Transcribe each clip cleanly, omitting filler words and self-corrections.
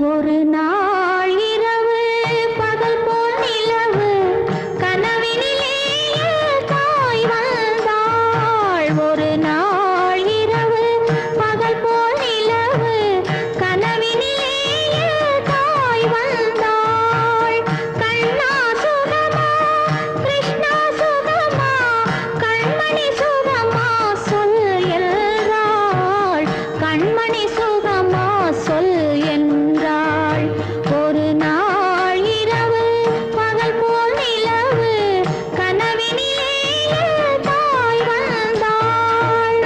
ஒரு நாள் இரவு பகல் போல் நிலவு கனவினிலே தாய் வந்தாள். ஒரு நாள் இரவு பகல் போல் நிலவு கனவினிலே தாய் வந்தாள். கண்ணா சுகமா கிருஷ்ணா சுகமா கண்மணி சுகமா சொல் என்றாள். கண்மணி சுகமா சொல் என்றாள். ஒரு நாள் இரவு பகல் போல் நிலவு கனவினிலே தாய் வந்தாள்.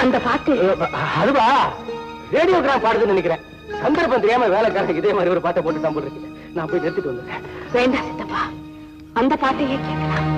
அந்த பாட்டு அதுவா ரேடியோகிராம் பாடுதுன்னு நினைக்கிறேன். சந்தர்ப்பம் தெரியாம வேலைக்காரங்க இதே மாதிரி ஒரு பாட்டை போட்டு தான் போட்டுருக்கேன். நான் போய் நிறுத்திட்டு வந்துடுறேன். வேண்டாம் சித்தப்பா, அந்த பாட்டையே கேட்கலாம்.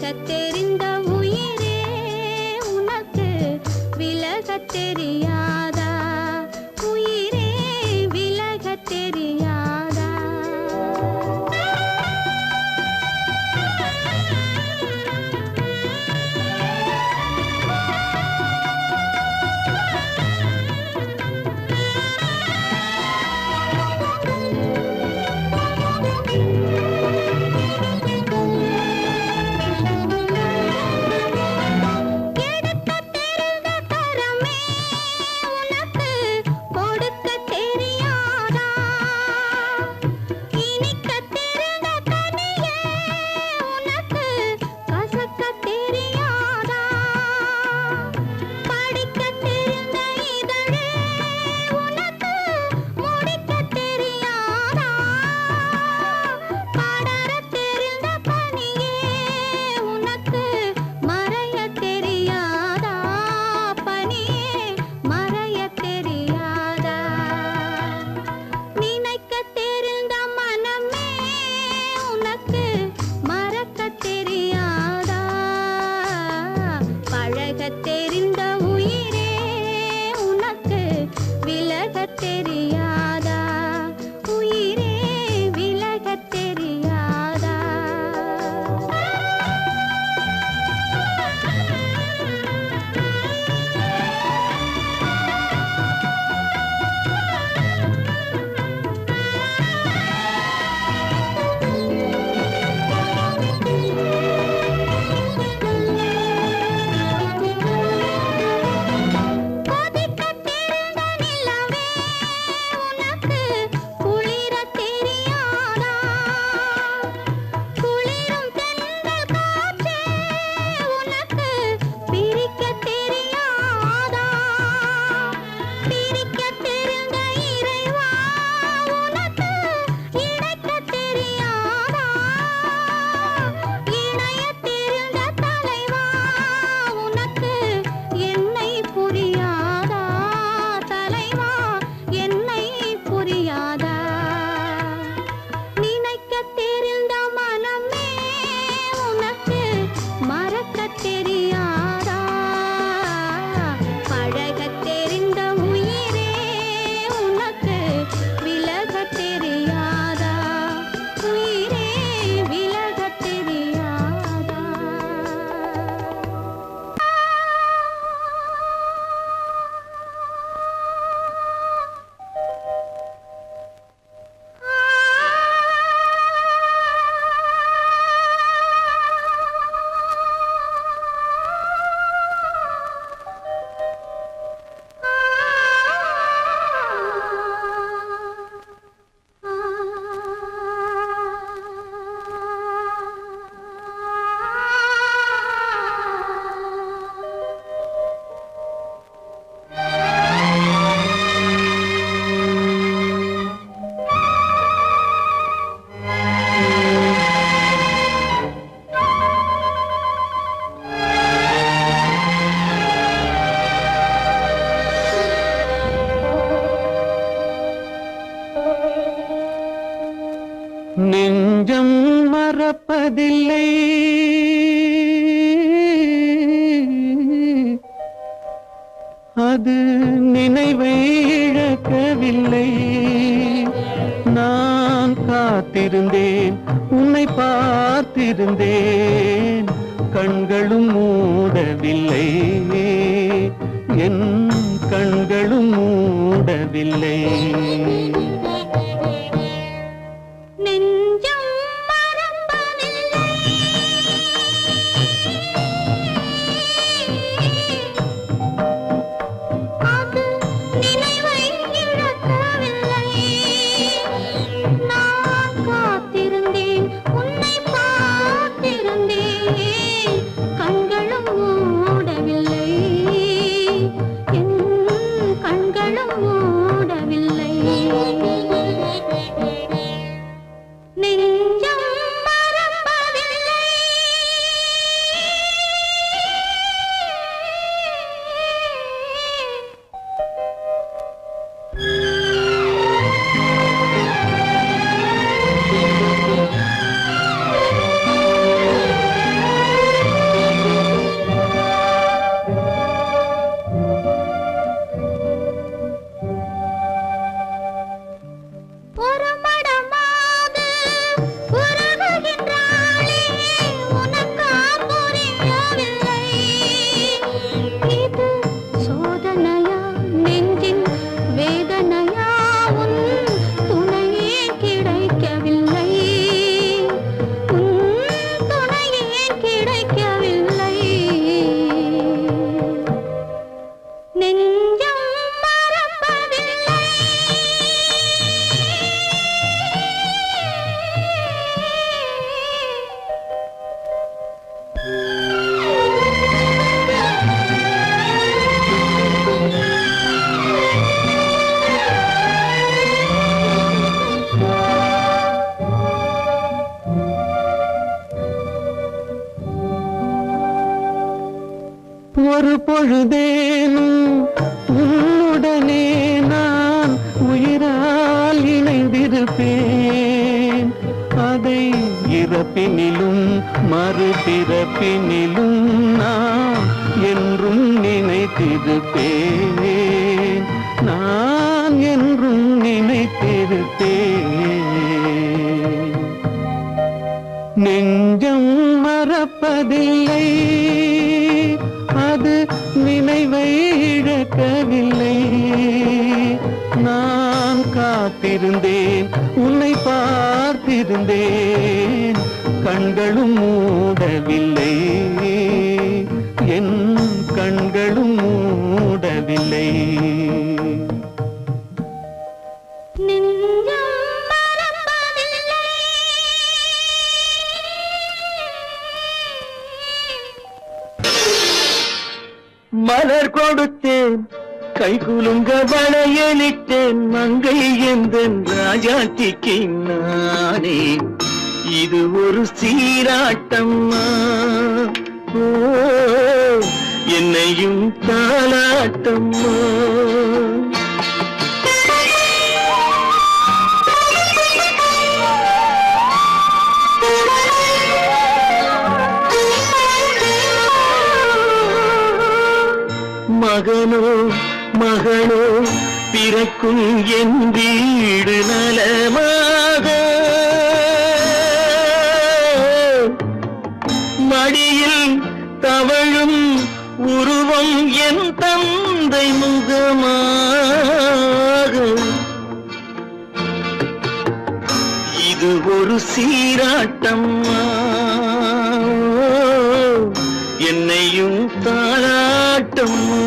விலகத் தெரிந்த உயிரே உனக்கு விலகத் தெரியாதா? உயிரே விலகத் தெரியாதா? நெஞ்சம் மறப்பதில்லை, அது நினைவை இழக்கவில்லை. நான் காத்திருந்தேன், உன்னை பார்த்திருந்தேன், கண்களும் மூடவில்லை, என் கண்களும் மூடவில்லை. கண்களும் மூடவில்லை. ஒரு பொழுதேனும் உன்னுடனே நான் உயிரால் இணைந்திருப்பேன். அதை இறப்பினிலும் மறுபிறப்பினிலும் நான் என்றும் நினைத்திருப்பேன். நான் என்றும் நினைத்திருப்பேன். நெஞ்சம் மறப்பதில்லை, அது நினைவை இழக்கவில்லை. நான் காத்திருந்தேன், உன்னை பார்த்திருந்தேன், கண்களும் மூடவில்லை, என் கண்களும் மூடவில்லை. மலர் கொடுத்தேன், கைகுலுங்க வளையலிட்டேன், மங்கை எந்தன் ராஜாத்திக்கு நானே. இது ஒரு சீராட்டம்மா, ஓ என்னையும் தாலாட்டம்மா. மகனோ மகளோ பிறக்கும் என் வீடு நலமாக, மடியில் தவழும் உருவம் என் தந்தை முகமாக. இது ஒரு சீராட்டம்மா, என்னையும் தாளாட்டம்மா.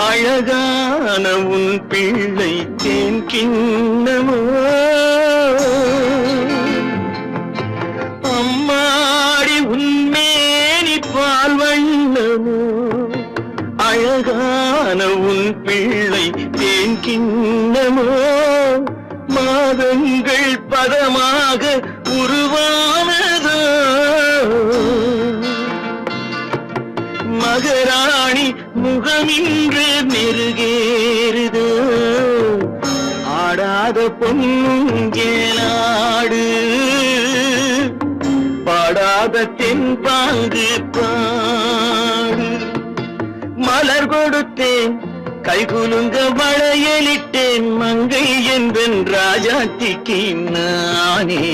அழகான உன் பிள்ளை தேன் கிண்ணமோ, அம்மாடி உன்மேனி பால் வண்ணமோ. அழகான உன் பிள்ளை தேன் கிண்ணமோ, மாதங்கள் பதமாக உருவானதோ. மகராணி முகமின்று நெருகேறுதோ, ஆடாத பொன்னுங்கேலாடு, பாடாத தென்பாங்கு பாடு. மலர் கொடுத்தேன், கைகுலுங்க வளையலிட்டேன், மங்கை என்பன் ராஜாத்திக்கு நானே.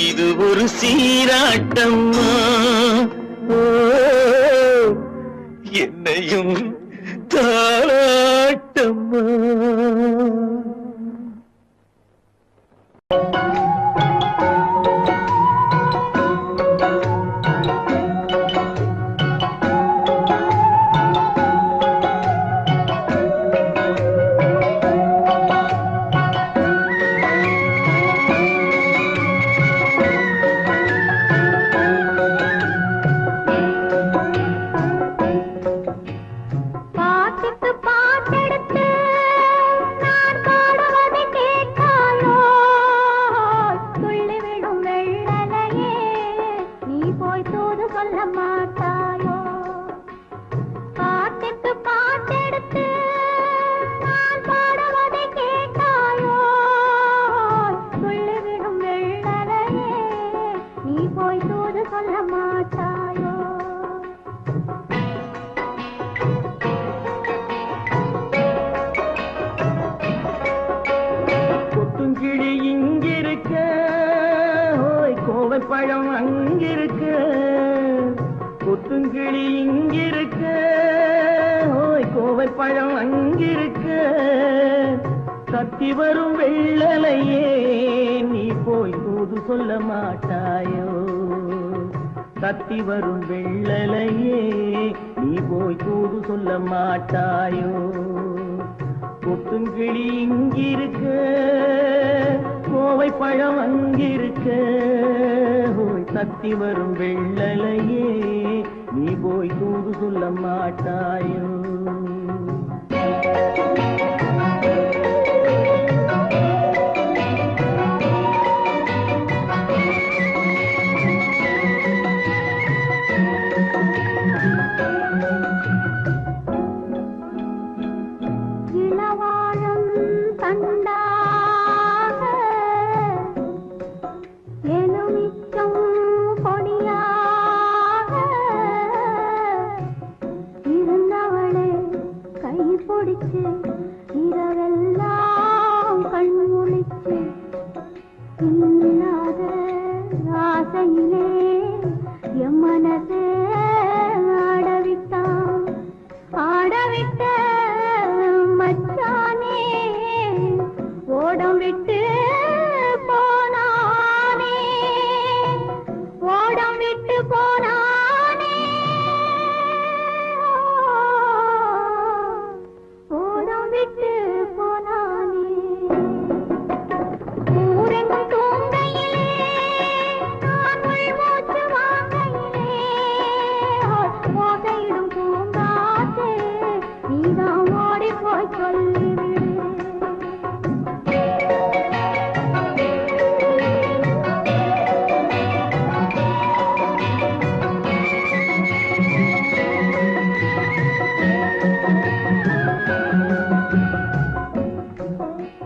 இது ஒரு சீராட்டம்மா, என்னையும் தாளாட்டம்மா. பழம் அங்கிருக்க, கொத்துங்கிளி இங்கிருக்க, ஓய் கோவை பழம் அங்கிருக்க. தத்தி வரும் வெள்ளலையே நீ போய் தூது சொல்ல மாட்டாயோ, தத்தி வரும் வெள்ளலையே நீ போய் தூது சொல்ல மாட்டாயோ கொட்டுங்கிளி இங்கிருக்க கோவை பழம் அங்கிருக்க தத்தி வரும் வெள்ளலையே நீ போய் தூது சொல்ல மாட்டாயோ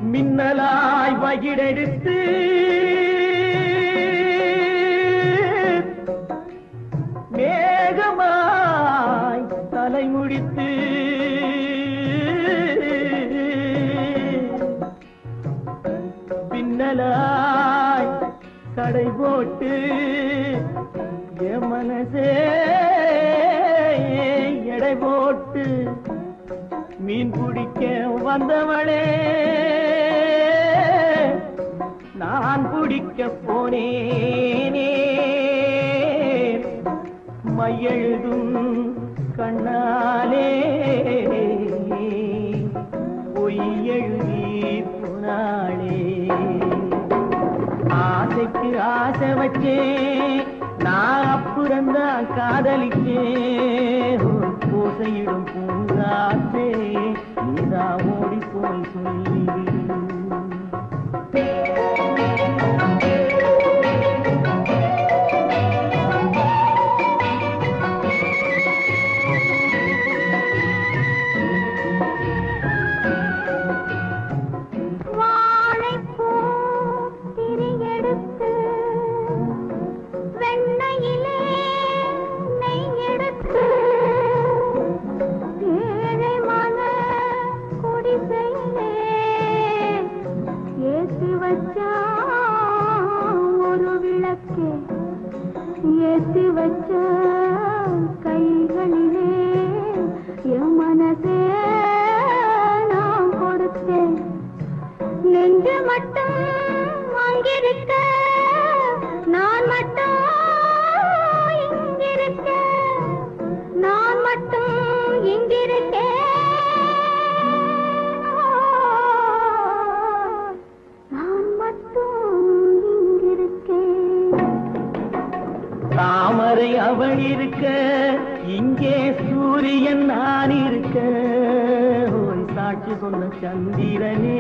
மின்னலாய் வகிடெடுத்து மேகமாய் தலை முடித்து பின்னலாய் கடை போட்டு என் மனசே எடை போட்டு மீன் பிடிக்க வந்தவளே நான் பிடிக்க போனேனே மையெழுதும் கண்ணாலே பொய் எழுதி போனாளே ஆசைக்கு ஆசை வச்சே நான் அப்புறந்தான் காதலிச்சே பூசையிடும் பூங்காற்றே நீதான் ஓடி போய் சொல்லிவிடு ஏத்தி வச்ச கைகளிலே என் மனசே நான் கொடுத்தேன் நெஞ்சு மட்டும் அங்கிருக்க நான் மட்டும் இங்கிருக்க நான் மட்டும் இங்கிருக்கேன் தாமரை அவள் இருக்க இங்கே சூரியன் நான் இருக்க சாட்சி சொன்ன சந்திரனே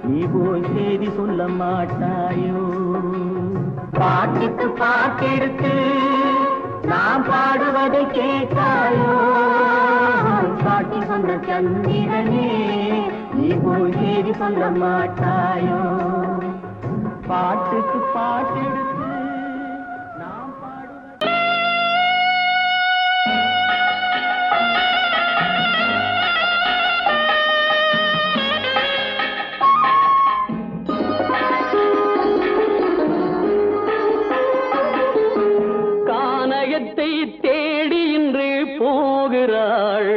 நீ போய் செய்தி சொல்ல மாட்டாயோ பாட்டுக்கு பாட்டெடுத்து நான் பாடுவதை கேட்டாயோ சாட்சி சொன்ன சந்திரனே நீ போய் செய்தி சொல்ல மாட்டாயோ பாட்டுக்கு பாட்டெடுத்து தேடி இன்று போகிறாள்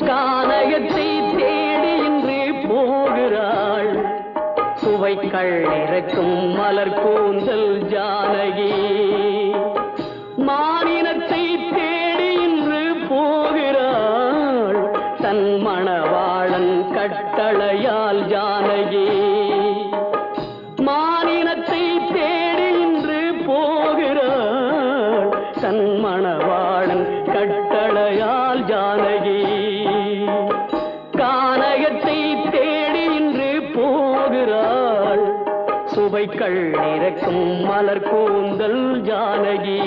கானகத்தை தேடி இன்று போகிறாள் சுவைக்கள் இறக்கும் மலர் கூந்தல் ஜானகி மானினத்தை தேடி இன்று போகிறாள் தன் மணவாளன் கட்டளையால் ஜானகி மானினத்தை தேடி இன்று போகிறாள் தன் மணவாளன் கட்டளையால் ஜானகி கானகத்தை தேடி இன்று போகிறாள் சுவைக்கள் இறக்கும் மலர் கூந்தல் ஜானகி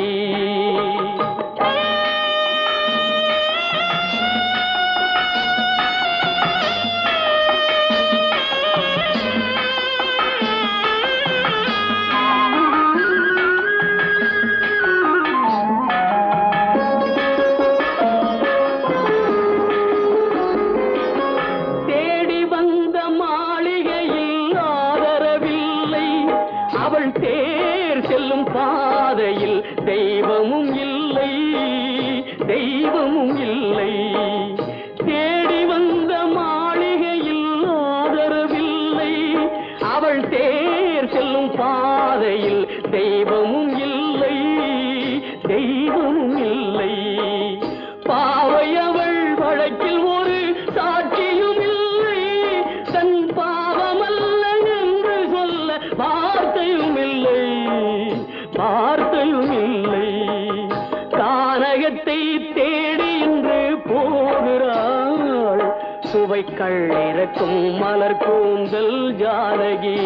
தேர் செல்லும் பாதையில் தெய்வமும் இல்லை தெய்வமும் இல்லை தேடி வந்த மாளிகையில் ஆதரவில்லை அவள் தேர் செல்லும் பாதையில் தெய்வமும் இல்லை தெய்வமும் இல்லை பாவை அவள் வழக்கில் ஒரு சாட்சியும் இல்லை தன் பாவமல்ல என்று சொல்ல வார்த்தையும் இல்லை வார்த்தையும் இல்லை கானகத்தை தேடி இன்று போகிறாள் சுவைக்கள் இறக்கும் மலர் கூந்தல் ஜானகி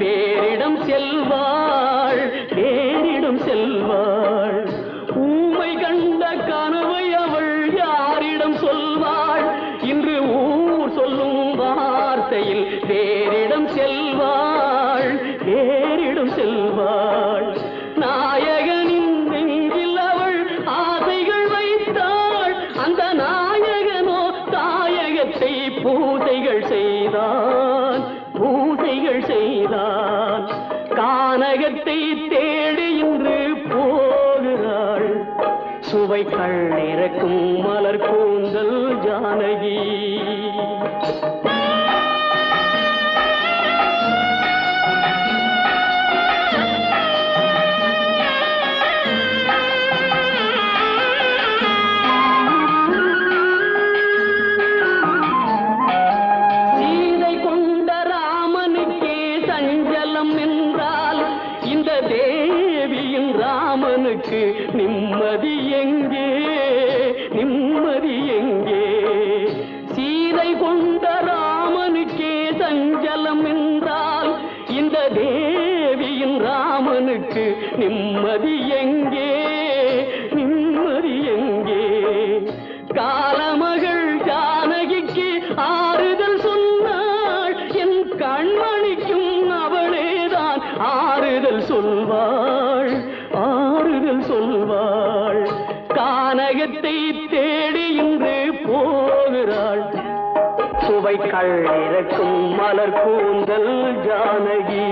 பேரிடம் செல்வாள் பேரிடம் செல்வாள் ஊமை கண்ட கனவை அவள் யாரிடம் சொல்வாள் இன்று ஊர் சொல்லும் வார்த்தையில் பேரிடம் செல்வாள் பேரிடம் செல்வாள் நாயகனின் நெஞ்சில் அவள் ஆசைகள் வைத்தாள் அந்த நாயகனோ தாயகத்தை பூசைகள் செய்தான் பூசைகள் செய்தான் கானகத்தை தேடி இன்று போகிறாள் சுவைக்கள் இறக்கும் மலர் கூந்தல் ஜானகி ராமனுக்கு நிம்மதி எங்கே நிம்மதி எங்கே சீதை கொண்ட ராமனுக்கே சஞ்சலம் என்றால் இந்த தேவியின் ராமனுக்கு நிம்மதி எங்கே நிம்மதி எங்கே காலமகள் ஜானகிக்கு ஆறுதல் சொன்னாள் என் கண்மணிக்கும் அவளேதான் ஆறுதல் சொல்வாள் ஆறுதல் சொல்வாள் கானகத்தை தேடி இன்று போகிறாள் சுவைக்கள் இறக்கும் மலர் கூந்தல் ஜானகி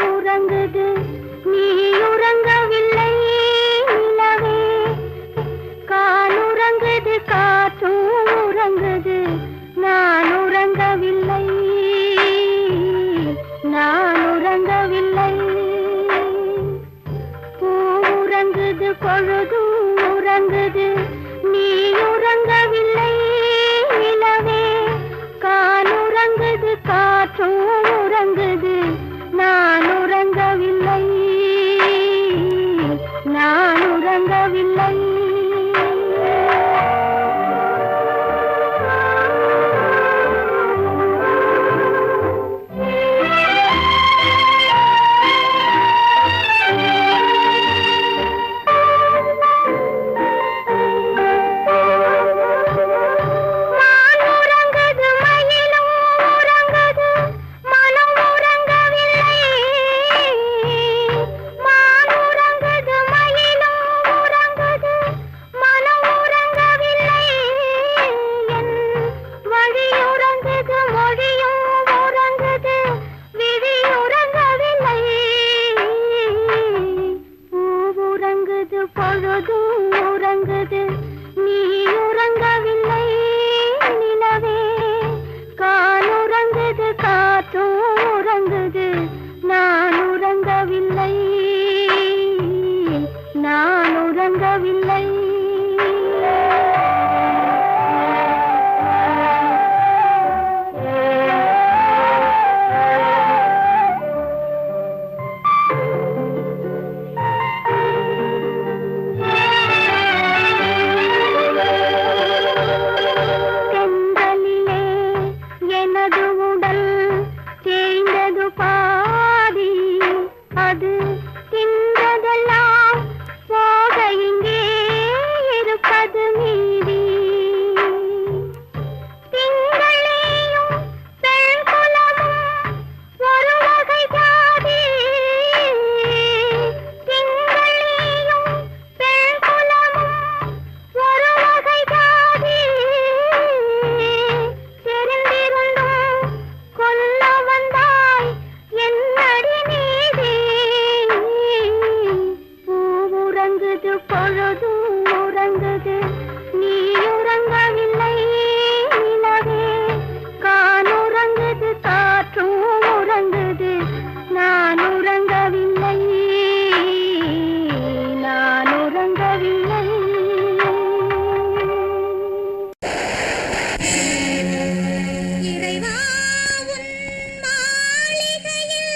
உறங்குது நீ உறங்கவில்லை நிலவே காலுறங்குது காற்றும் உறங்குது நான் உறங்கவில்லை நான் உறங்கவில்லை பூ உறங்குது பொழுது உறங்குது நீ உறங்கவில்லை நிலவே காலுறங்குது காற்றும் உறங்குது நான் உறங்கவில்லை நான் உறங்கவில்லை உறங்குது நீ உறங்கவில்லை நிலவே கான் உறங்குது காற்றும் உறங்குது நான் உறங்கவில்லை நான் உறங்கவில்லை இறைவா உன் மாளிகையில்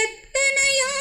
எத்தனையோ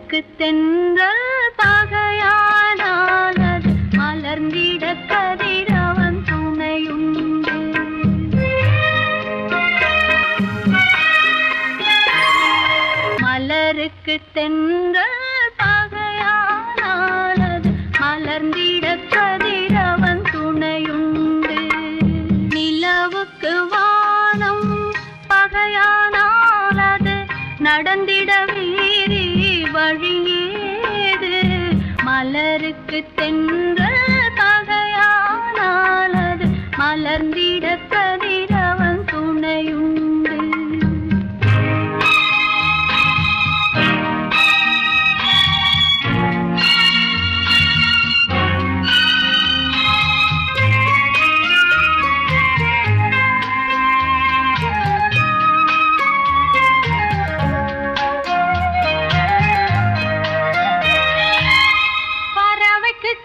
மலருக்கு தென்றல் பகையானால் அது மலர்ந்திட கதிரவன் துணையுண்டு. மலருக்கு தென்றல் பகையானால் அது மலர்ந்திட கதிரவன் துணையுண்டு. நிலவுக்கு வானம் பகையானால் அது நடந்திட வேறே வழியேது. மலருக்கு தென்றல் பகையானால் அது மலர்ந்திட கதிரவன் துணையுண்டு.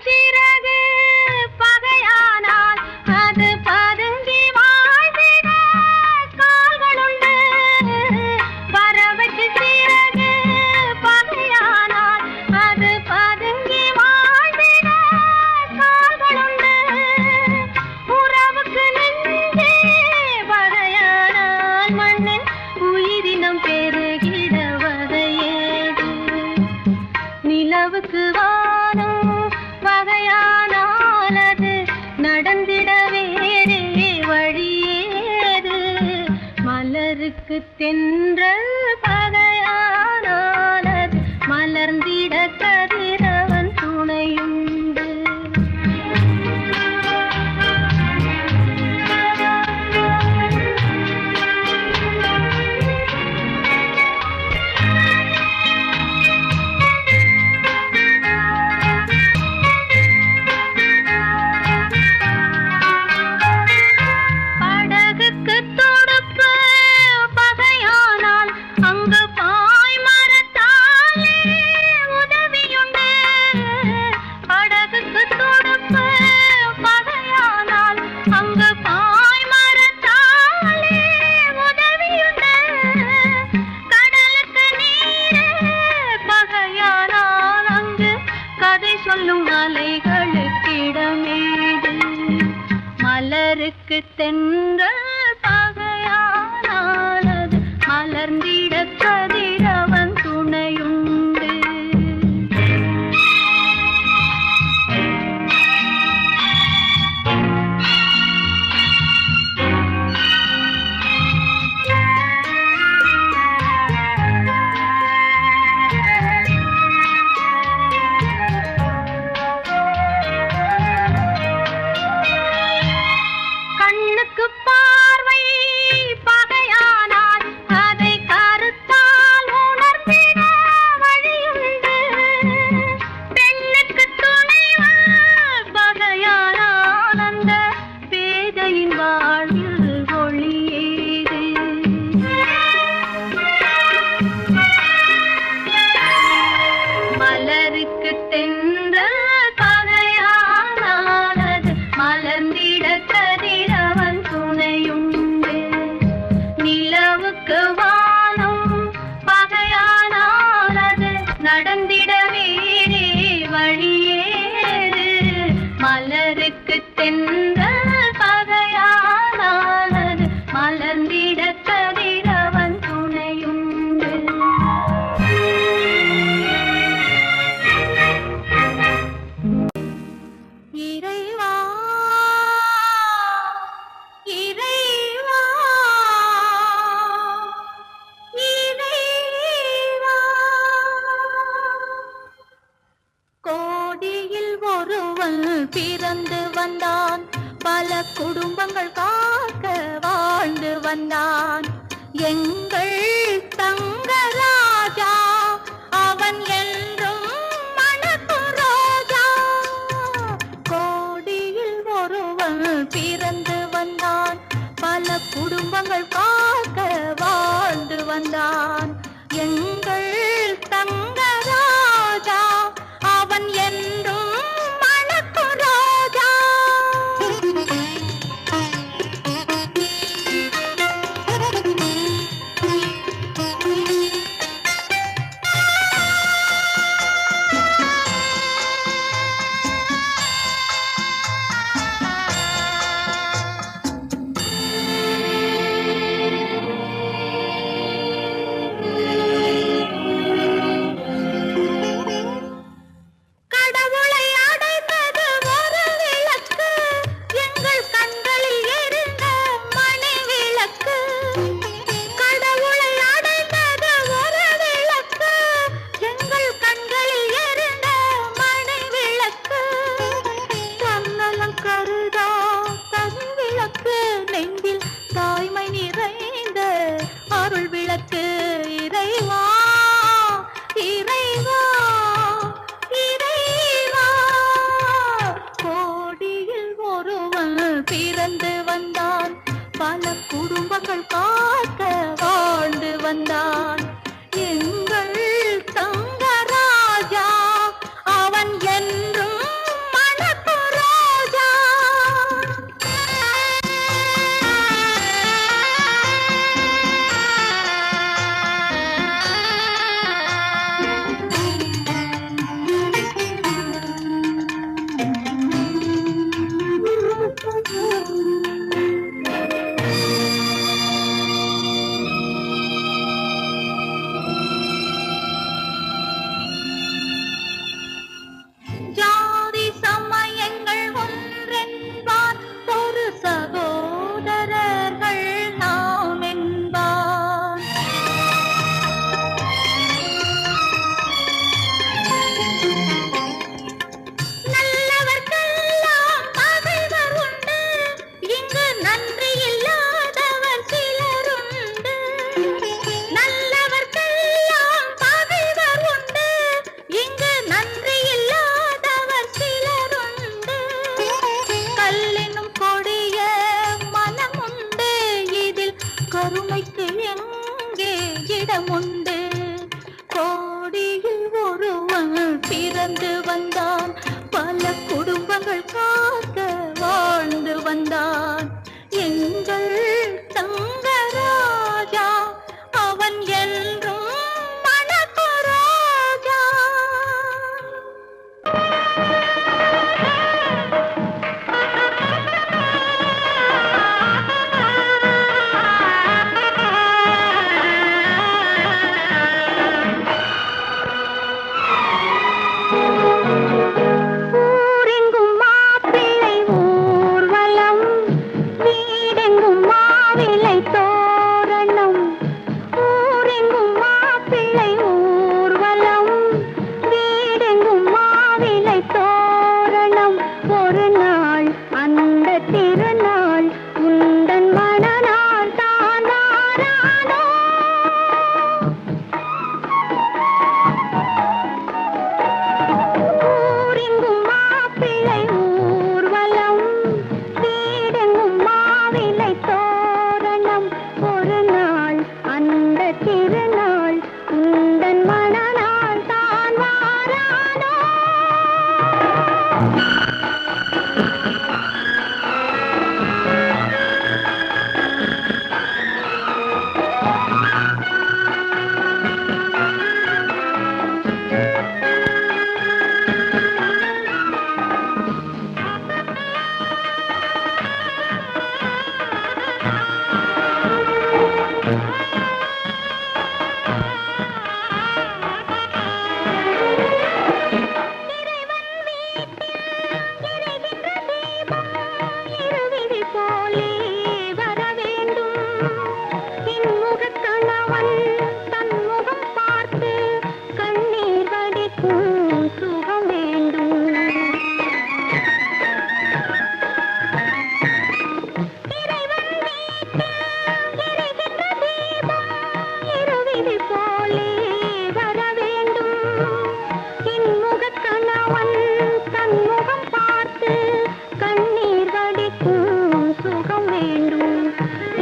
சிறகு பகையானால் அது பதுங்கி வாழ்ந்திட கால்களுண்டு. பறவைக்கு சிறகு பகையானால் அது பதுங்கி வாழ்ந்திட கால்களுண்டு. உறவுக்கு நெஞ்சே பகையானால் மண்ணில் உயிரினம் பெருகிட வகையேது. நிலவுக்கு வானம் பகையானால் அது நடந்திட வேறே வழியேது. மலருக்கு தென்றல் பகையானால் அது மலர்ந்திட கதிரவன் துணையுண்டு. சொல்லும் அலைகளுக்கிடமேது. மலருக்கு தென்றல் பகையானால் அது மலர்ந்திட கதிரவன் துணையுண்டு. பார்வை பகையானால் அதை கருத்தால் உணர்ந்திட வழியுண்டு. பெண்ணுக்கு துணைவன் பகையானால் அந்த பேதையின் வாழ்வில் ஒளியேது. மலருக்கு தென்றல் பகையானால் அது மலர்ந்திட கதிரவன் துணையுண்டு. நிலவுக்கு வானம் பகையானால் அது நடந்திட வேறே வழியேது. மலருக்கு தென்றல் பகையானால் அது மலர்ந்திட கதிரவன் துணையுண்டு. இறைவா இறைவா இறைவா, கோடியில் ஒருவன் பிறந்து வந்தான். பல குடும்பங்கள் காக்க வாழ்ந்து வந்தான். எங்கள் தங்கராஜா அவன் என்றும் மணக்கும் ரோஜா. கோடியில் ஒருவன் பிறந்து வந்தான். பல குடும்பங்கள் காக்க வாழ்ந்து வந்தான். எங்கள் தங்கராஜா அவன் என்றும் மணக்கும் ரோஜா. இடமுண்டு. கோடியில் ஒருவன் பிறந்து வந்தான், பல குடும்பங்கள் காக்க வாழ்ந்து வந்தான். எங்கள் தங்கராஜா அவன் என்றும் மணக்கு ராஜா. ஊரெங்கும் மாப்பிள்ளை ஊர்வலம், வீடெங்கும் மாவிளை தோரணம். ஊரெங்கும் மாப்பிள்ளை ஊர்வலம், வீடெங்கும் மாவிளை தோரணம். ஒரு நாள் அந்த திருநாள் உந்தன் மணநாள் தான் வாரானோ. ஊரெங்கும் மாப்பிள்ளை ஊர்வலம், வீடெங்கும் மாவிளை தோரணம். ஒரு நாள் அந்த திருநாள் உந்தன் மணநாள் தான் வாரானோ. இருவிழி போலே வர வேண்டும், இன்முகக் கணவன் தன் முகம் பார்த்து கண்ணீர் வடிக்கும் சுகம் வேண்டும். இறைவன் வீட்டில் எரிகின்ற தீபம் இருவிழி போலே வர வேண்டும், இன்முகக் கணவன் தன் முகம் பார்த்து கண்ணீர் வடிக்கும் சுகம் வேண்டும்.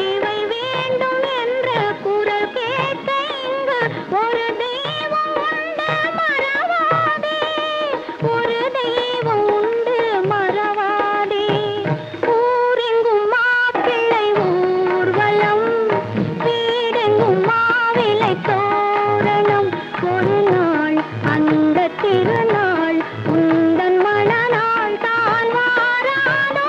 இவை வேண்டும் என்ற குரல் கேட்க இங்கு ஒரு தெய்வம் உண்டு மறவாதே, ஒரு தெய்வம் உண்டு மறவாதே. ஊரெங்கும் மாப்பிள்ளை ஊர்வலம், வீடெங்கும் மாவிளை தோரணம். ஒரு நாள் அந்த திருநாள் உந்தன் மணநாள் தான் வாரானோ.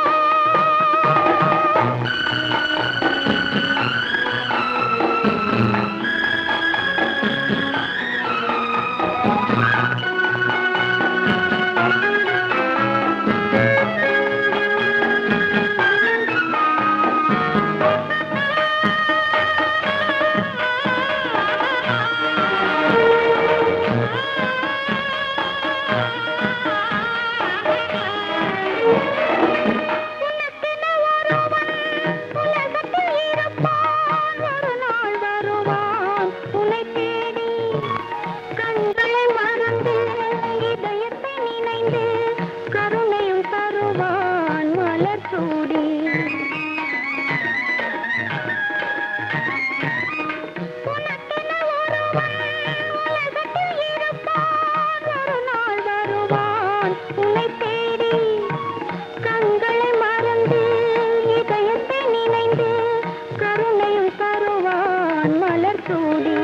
உலகத்தில் இருப்பான், ஒரு நாள் வருவான் உன்னை தேடி. கண்களை மறந்து இதயத்தை நினைந்து கருணையும் தருவான் மலர் சூடி. உனக்கென ஒருவன் உலகத்தில் இருப்பான், ஒரு நாள் வருவான் உன்னை தேடி. கண்களை மறந்து இதயத்தை நினைந்து கருணையும் தருவான் மலர் சூடி.